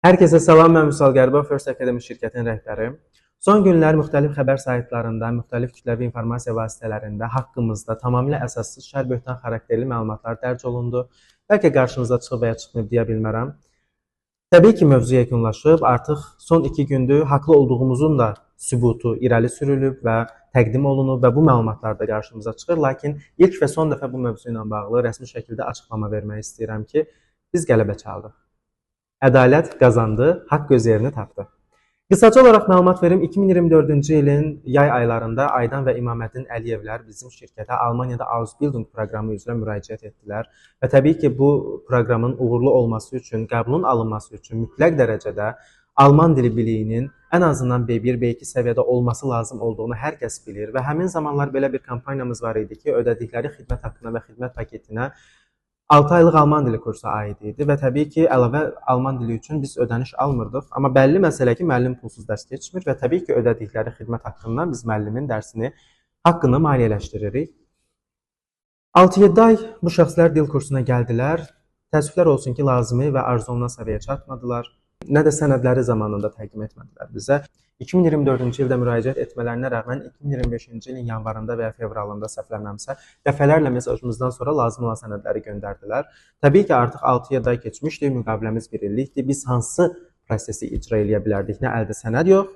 Herkese salam, mən Vüsal Qərbov, First Academy şirkətinin rəhbəri. Son günlər müxtəlif xəbər saytlarında, müxtəlif kütləvi informasiya vasitələrində haqqımızda tamamilə əsassız şər böhtan xarakterli məlumatlar dərc olundu. Bəlkə qarşınıza çıxıb və ya çıxmayıb deyə bilmərəm. Təbii ki, mövzu yekunlaşıb, artıq son 2 gündür haqlı olduğumuzun da sübutu irəli sürülüb və təqdim olunub və bu məlumatlar da qarşımıza çıxır. Lakin ilk və son dəfə bu mövzu ilə bağlı rəsmi şəkildə açıqlama vermək istəyirəm ki, biz qələbə çaldıq. Ədalət qazandı, haqq öz yerini tapdı. Qısaca olaraq məlumat verim, 2024-cü ilin yay aylarında Aydan və İmaməddin Əliyevlər bizim şirkətə Almaniyada Ausbildung proqramı üzrə müraciət etdilər və təbii ki, bu proqramın uğurlu olması üçün, qəbulun alınması üçün mütləq dərəcədə Alman dili biliyinin ən azından B1, B2 səviyyədə olması lazım olduğunu hər kəs bilir və həmin zamanlar belə bir kampaniyamız var idi ki, ödədikləri xidmət haqqına və xidmət paketinə 6 aylıq Alman dili kursu aid idi və təbii ki, əlavə Alman dili üçün biz ödəniş almırdıq. Amma bəlli məsələ ki, müəllim pulsuz dərs keçmir və təbii ki, ödədikləri xidmət haqqından biz müəllimin dərsini, haqqını maliyyələşdiririk. 6-7 ay bu şəxslər dil kursuna gəldilər. Təəssüflər olsun ki, lazımi və arzu olunan səviyyəyə çatmadılar. Nə də sənədləri zamanında təqdim etmədilər bizə. 2024-cü ildə müraciət etmələrinə rəğmən 2025-ci ilin yanvarında və ya fevralında səhvləmirəmsə, dəfələrlə mesajımızdan sonra lazım olan sənədləri göndərdilər. Təbii ki, artıq 6-7 ay keçmişdi, müqaviləmiz 1 illikdir. Biz hansı prosesi icra edə bilərdik? Nə əldə sənəd yox,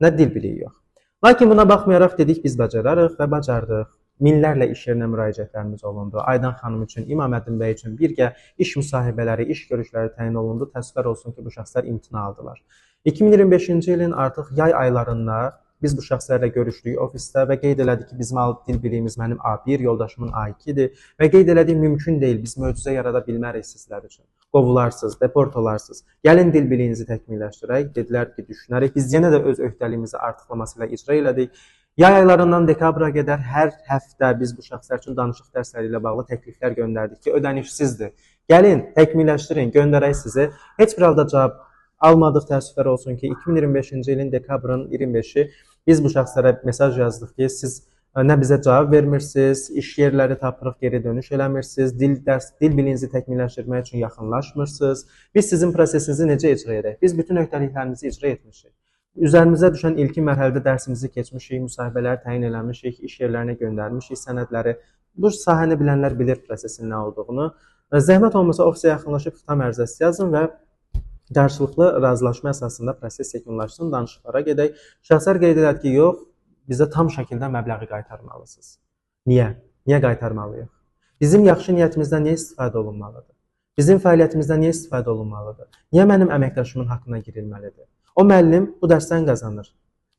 nə dil biliyi yox. Lakin buna baxmayaraq dedik, biz bacararıq və bacardıq. Minlərlə iş yerinə müraciətlərimiz olundu. Aydan xanım üçün, İmaməddin bəy üçün birgə iş müsahibələri, iş görüşləri təyin olundu. Təəssüflər olsun ki, bu şəxslər imtina aldılar. 2025-ci ilin artıq yay aylarında biz bu şəxslərlə görüşdük ofisdə və qeyd elədik ki, bizim dil biliyimiz mənim A1, yoldaşımın A2-dir və qeyd elədik mümkün deyil, biz möcüzə yarada bilmərik sizlər üçün. Qovularsınız, deport olarsınız. Gəlin dil biliyinizi təkmilləşdirək. Dedilər ki, düşünərək. Biz yenə də öz öhdəliyimizi artıqlaması ilə icra elədik. Yay aylarından dekabra qədər hər həftə biz bu şəxslər üçün danışıq dərsləri ilə bağlı təkliflər göndərdik ki, ödənişsizdir. Gəlin, təkmilləşdirin, göndərək sizi. Heç bir halda cavab almadıq, təəssüflər olsun ki, 2025-ci ilin dekabrın 25-i biz bu şəxslərə mesaj yazdıq ki, siz nə bizə cavab vermirsiniz, iş yerləri tapırıq, geri dönüş eləmirsiniz, dil biliyinizi təkmilləşdirmək üçün yaxınlaşmırsınız. Biz sizin prosesinizi necə icra edək? Biz bütün öhdəliklərimizi icra etmişik. Üzərimizə düşən ilkin mərhələdə dərsimizi keçmişik, müsahibələri təyin eləmişik, iş yerlərinə göndərmişik sənədləri. Bu sahəni bilənlər bilir prosesin nə olduğunu. Zəhmət olmasa ofisə yaxınlaşıb xitam ərizəsi yazın və qarşılıqlı razılaşma əsasında proses yekunlaşsın, danışıqlara gedək. Şəxslər qeyd elədi ki, yox, bizə tam şəkildə məbləği qaytarmalısınız. Niyə? Niyə qaytarmalıyıq? Bizim yaxşı niyyətimizdən niyə istifadə olunmalıdır? Bizim fəaliyyətimizdən niyə istifadə olunmalıdır? Niyə mənim əməkdaşımın haqqına girilməlidir? O müəllim bu dərsdən qazanır.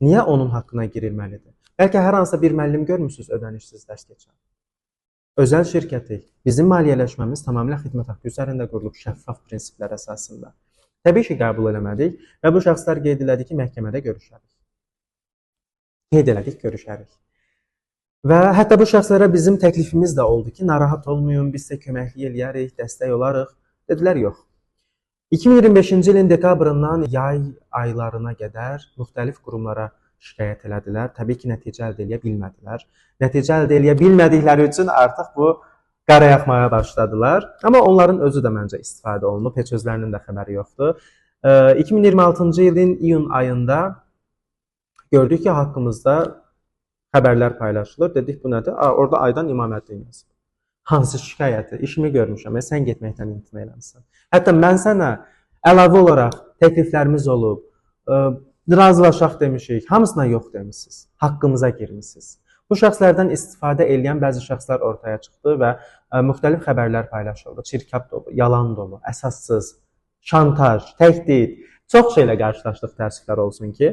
Niyə onun haqqına girilməlidir? Bəlkə hər hansısa bir müəllim görmürsünüz ödənişsiz dərs keçən. Özəl şirkətik. Bizim maliyyələşməmiz tamamilə xidmət haqqı üzərində qurulub şəffaf prinsiplər əsasında. Təbii ki, qəbul eləmədik və bu şəxslər qeyd elədi ki, məhkəmədə görüşərik. Qeyd elədik, görüşərik. Və hətta bu şəxslərə bizim təklifimiz də oldu ki, narahat olmayın, biz sizə köməklik eləyərik, dəstək olarıq. Dedilər, yox. 2025-ci ilin dekabrından yay aylarına qədər müxtəlif qurumlara şikayət elədilər. Təbii ki, nəticə əldə edə bilmədilər. Nəticə əldə edə bilmədikləri üçün artıq bu qara yaxmağa başladılar. Amma onların özü də məncə istifadə olunub, heç özlərinin də xəbəri yoxdur. 2026-cı ilin iyun ayında gördük ki, haqqımızda xəbərlər paylaşılır. Dedik, bu nədir? Orada Aydan İmaməddin yazıb. Hansı şikayəti? İşimi görmüşəm, sən getməkdən imtina eləmişsən. Hətta mən sənə əlavə olaraq təkliflərimiz olub, razılaşaq demişik, hamısına yox demişsiniz, haqqımıza girmişsiniz. Bu şəxslərdən istifadə edən bəzi şəxslər ortaya çıxdı və müxtəlif xəbərlər paylaşıldı. Çirkab dolu, yalan dolu, əsassız, şantaj, təhdid, çox şeylə qarşılaşdıq, təəssüflər olsun ki.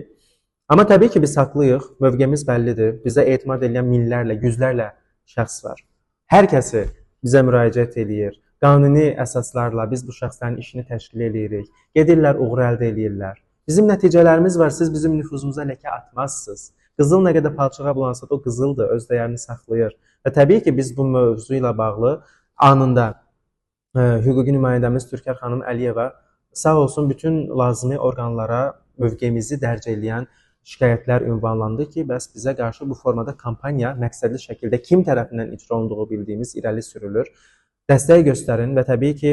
Amma təbii ki, biz haqlıyıq, mövqemiz bəllidir, bizə etimad edən minlərlə, yüzlərlə şəxs var. Hər kəsi bizə müraciət edir. Qanuni əsaslarla biz bu şəxslərin işini təşkil edirik. Gedirlər, uğur əldə edirlər. Bizim nəticələrimiz var, siz bizim nüfuzumuza ləkə atmazsınız. Qızıl nə qədər palçığa bulansa da o qızıldır, öz dəyərini saxlayır. Və təbii ki, biz bu mövzu ilə bağlı anında hüquqi nümayəndəmiz Türkər xanım Əliyeva sağ olsun bütün lazımi orqanlara mövqeyimizi dərc edən şikayətlər ünvanlandı ki, bəs bizə qarşı bu formada kampaniya məqsədli şəkildə kim tərəfindən icra olunduğu bildiyimiz irəli sürülür. Dəstək göstərin və təbii ki,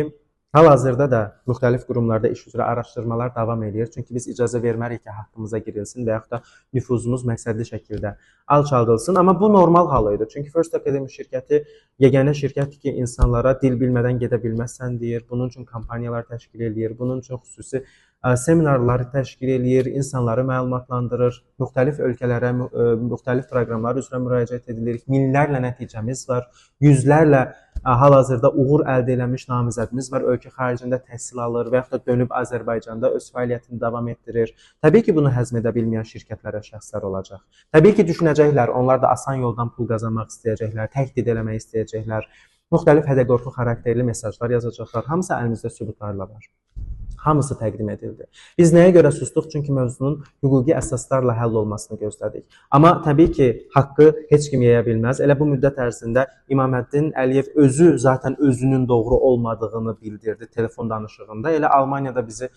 Hal-hazırda da müxtəlif qurumlarda iş üzrə araşdırmalar davam edir. Çünki biz icazə vermərik ki, haqqımıza girilsin və yaxud da nüfuzumuz məqsədli şəkildə alçaldılsın. Amma bu normal hal idi. Çünki First Academy şirkəti yeganə şirkətdir ki, insanlara dil bilmədən gedə bilməzsən deyir. Bunun üçün kampaniyalar təşkil edir. Bunun üçün xüsusi seminarlar təşkil edir, insanları məlumatlandırır. Müxtəlif ölkələrə, müxtəlif proqramlar üzrə müraciət edilir. Minlərlə nəticəmiz var. Yüzlərlə hal-hazırda uğur əldə etmiş namizədimiz var. Ölkə xaricində təhsil alır və yaxud da dönüb Azərbaycanda öz fəaliyyətini davam etdirir. Təbii ki, bunu həzm edə bilməyən şirkətlərə, şəxslər olacaq. Təbii ki, düşünəcəklər, onlar da asan yoldan pul qazanmaq istəyəcəklər, təhdid eləmək istəyəcəklər. Müxtəlif hədə-qorxu xarakterli mesajlar yazacaqlar. Hamısı əlimizdə sübutlarla var. Hamısı təqdim edildi. Biz nəyə görə sustuq? Çünki mövzunun hüquqi əsaslarla həll olmasını gözlədik. Amma təbii ki, haqqı heç kim yeyə bilməz. Elə bu müddət ərzində İmaməddin Əliyev özü zaten özünün doğru olmadığını bildirdi telefon danışığında. Elə Almaniyada bizi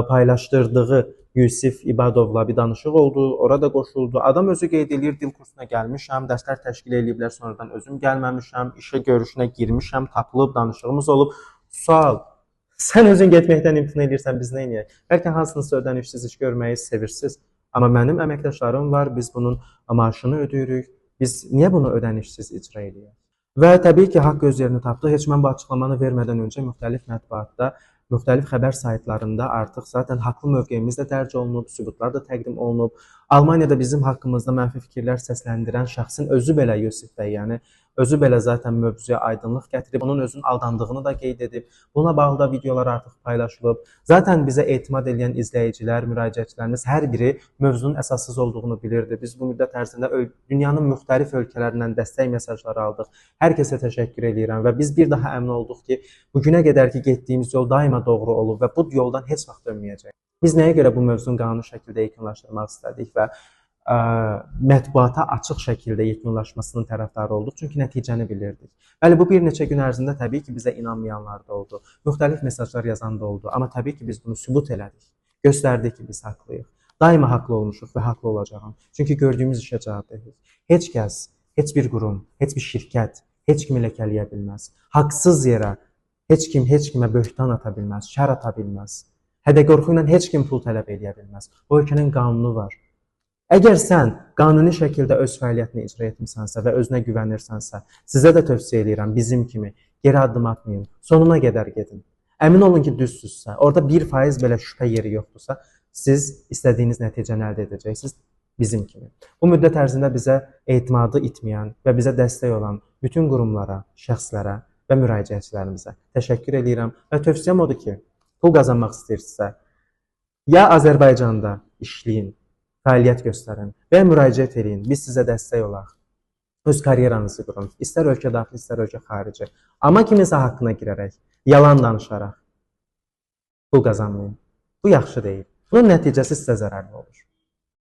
paylaşdırdığı Yusif İbadovla bir danışıq oldu, orada qoşuldu. Adam özü qeyd edir, dil kursuna gəlmişəm, dərslər təşkil ediblər, sonradan özüm gəlməmişəm, işə görüşünə girmişəm, tapılıb, danışığımız olub. Sual, sən özün getməkdən imtina edirsən, biz nə edəyək? Bəlkə hansınızsa ödənişsiz iş görməyi sevirsiniz. Amma mənim əməkdaşlarım var, biz bunun maaşını ödəyirik. Biz niyə bunu ödənişsiz icra edəyək? Və təbii ki, haqq öz yerini tapdı. Heç mən bu açıqlamanı vermədən öncə müxtəlif mətbuatda, müxtəlif xəbər saytlarında artıq zaten haqlı mövqeyimiz də dərc olunub, sübutlar da təqdim olunub. Almaniyada bizim haqqımızda mənfi fikirlər səsləndirən şəxsin özü belə Yusif bəy, yəni özü belə zaten mövzuya aydınlıq gətirib, onun özünün aldandığını da qeyd edib. Buna bağlı da videolar artıq paylaşılıb. Zaten bizə etimad edən izləyicilər, müraciətçilərimiz hər biri mövzunun əsassız olduğunu bilirdi. Biz bu müddət ərzində dünyanın müxtəlif ölkələrindən dəstək mesajları aldıq. Hər kəsə təşəkkür edirəm və biz bir daha əmin olduq ki, bugünə qədər ki getdiyimiz yol daima doğru olub və bu yoldan heç vaxt dönməyəcək. Biz nəyə görə bu mövzunu qanuni şəkildə yekunlaşdırmaq istədik və mətbuata açıq şəkildə yekunlaşmasının tərəfdarı olduq. Çünki nəticəni bilirdik. Bəli, bu bir neçə gün ərzində təbii ki, bizə inanmayanlar da oldu. Müxtəlif mesajlar yazan da oldu. Amma təbii ki, biz bunu sübut elədik. Göstərdik ki, biz haqlıyıq. Daima haqlı olmuşuq və haqlı olacağıq. Çünki gördüyümüz işə cavabdehik. Heç kəs, heç bir qurum, heç bir şirkət heç kimi ləkələyə bilməz. Haqsız yerə heç kim heç kimə böhtan ata bilməz, şər ata bilməz. Hədə-qorxu ilə heç kim pul tələb edə bilməz. Bu ölkənin qanunu var. Əgər sən qanuni şəkildə öz fəaliyyətini icra etmisənsə və özünə güvənirsənsə, sizə də tövsiyə edirəm, bizim kimi geri addım atmayın, sonuna qədər gedin. Əmin olun ki, düzsüzsə, orada 1% belə şübhə yeri yoxdursa, siz istədiyiniz nəticəni əldə edəcəksiniz bizim kimi. Bu müddət ərzində bizə etimadı itməyən və bizə dəstək olan bütün qurumlara, şəxslərə və müraciətçilərimizə təşəkkür edirəm və tövsiyəm odur ki, pul qazanmaq istəyirsinizsə, ya Azərbaycanda işləyin, fəaliyyət göstərin və müraciət edin. Biz sizə dəstək olaq. Öz karyeranızı qurun. İstər ölkə daxili, istər ölkə xarici. Amma kiminsə haqqına girərək, yalan danışaraq pul qazanmayın. Bu yaxşı deyil. Bunun nəticəsi sizə zərərli olur.